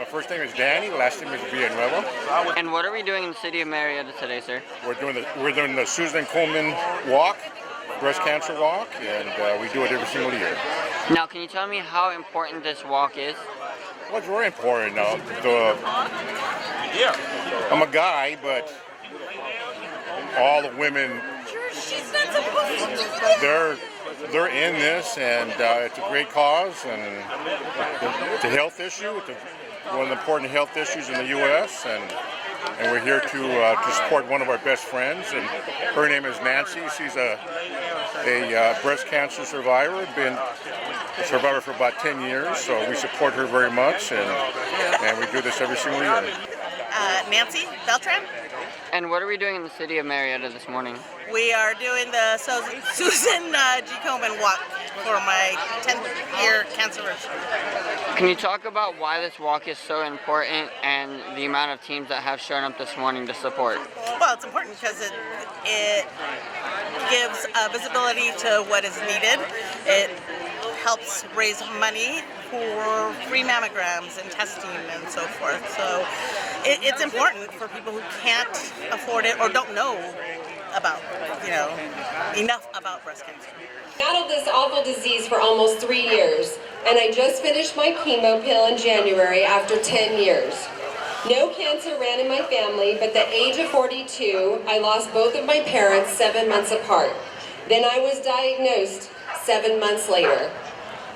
first name is Danny, last name is Villanueva. And what are we doing in the city of Murrieta today, sir? We're doing the Susan Komen walk, breast cancer walk, and we do it every single year. Now, can you tell me how important this walk is? Well, it's very important. I'm a guy, but all the women, they're in this, and it's a great cause, and it's a health issue. It's one of the important health issues in the U.S., and we're here to support one of our best friends, and her name is Nancy. She's a breast cancer survivor, been a survivor for about 10 years, so we support her very much, and we do this every single year. Nancy Beltran. And what are we doing in the city of Murrieta this morning? We are doing the Susan G. Komen walk for my 10th year cancer anniversary. Can you talk about why this walk is so important and the amount of teams that have shown up this morning to support? Well, it's important because it gives visibility to what is needed. It helps raise money for free mammograms and testing and so forth. So it's important for people who can't afford it or don't know about, enough about breast cancer. I battled this awful disease for almost 3 years, and I just finished my chemo pill in January after 10 years. No cancer ran in my family, but at the age of 42, I lost both of my parents 7 months apart. Then I was diagnosed 7 months later.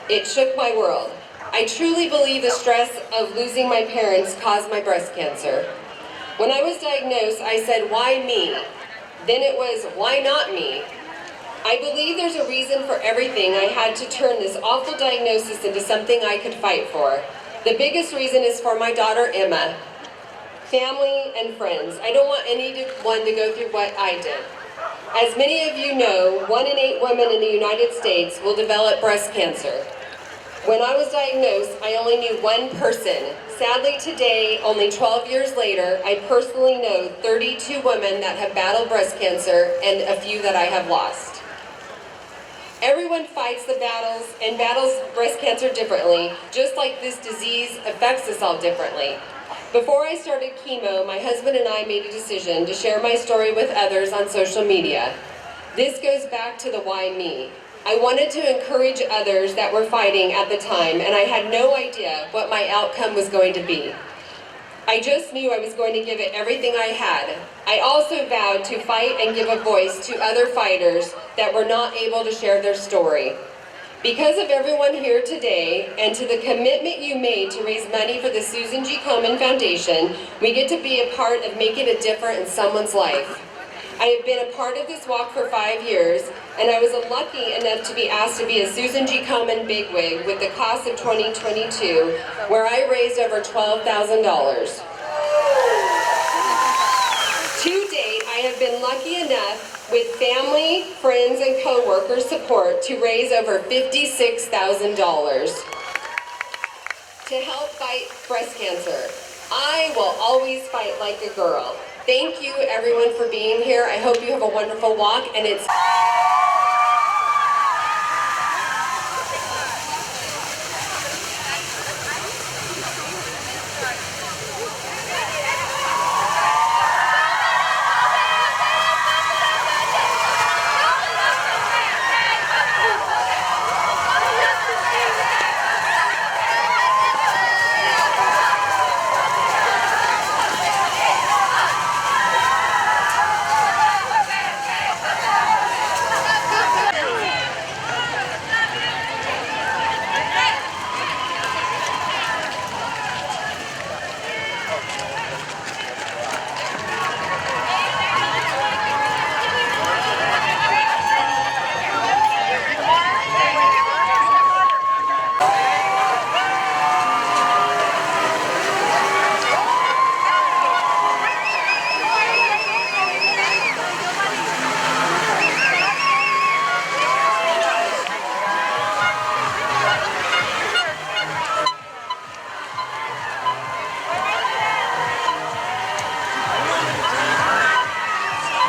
It shook my world. I truly believe the stress of losing my parents caused my breast cancer. When I was diagnosed, I said, why me? Then it was, why not me? I believe there's a reason for everything. I had to turn this awful diagnosis into something I could fight for. The biggest reason is for my daughter, Emma. Family and friends. I don't want anyone to go through what I did. As many of you know, 1 in 8 women in the United States will develop breast cancer. When I was diagnosed, I only knew one person. Sadly today, only 12 years later, I personally know 32 women that have battled breast cancer and a few that I have lost. Everyone fights the battles and battles breast cancer differently, just like this disease affects us all differently. Before I started chemo, my husband and I made a decision to share my story with others on social media. This goes back to the why me. I wanted to encourage others that were fighting at the time, and I had no idea what my outcome was going to be. I just knew I was going to give it everything I had. I also vowed to fight and give a voice to other fighters that were not able to share their story. Because of everyone here today, and to the commitment you made to raise money for the Susan G. Komen Foundation, we get to be a part of making a difference in someone's life. I have been a part of this walk for 5 years, and I was lucky enough to be asked to be a Susan G. Komen bigwig with the class of 2022, where I raised over $12,000. To date, I have been lucky enough with family, friends, and co-workers' support to raise over $56,000 to help fight breast cancer. I will always fight like a girl. Thank you everyone for being here. I hope you have a wonderful walk, and it's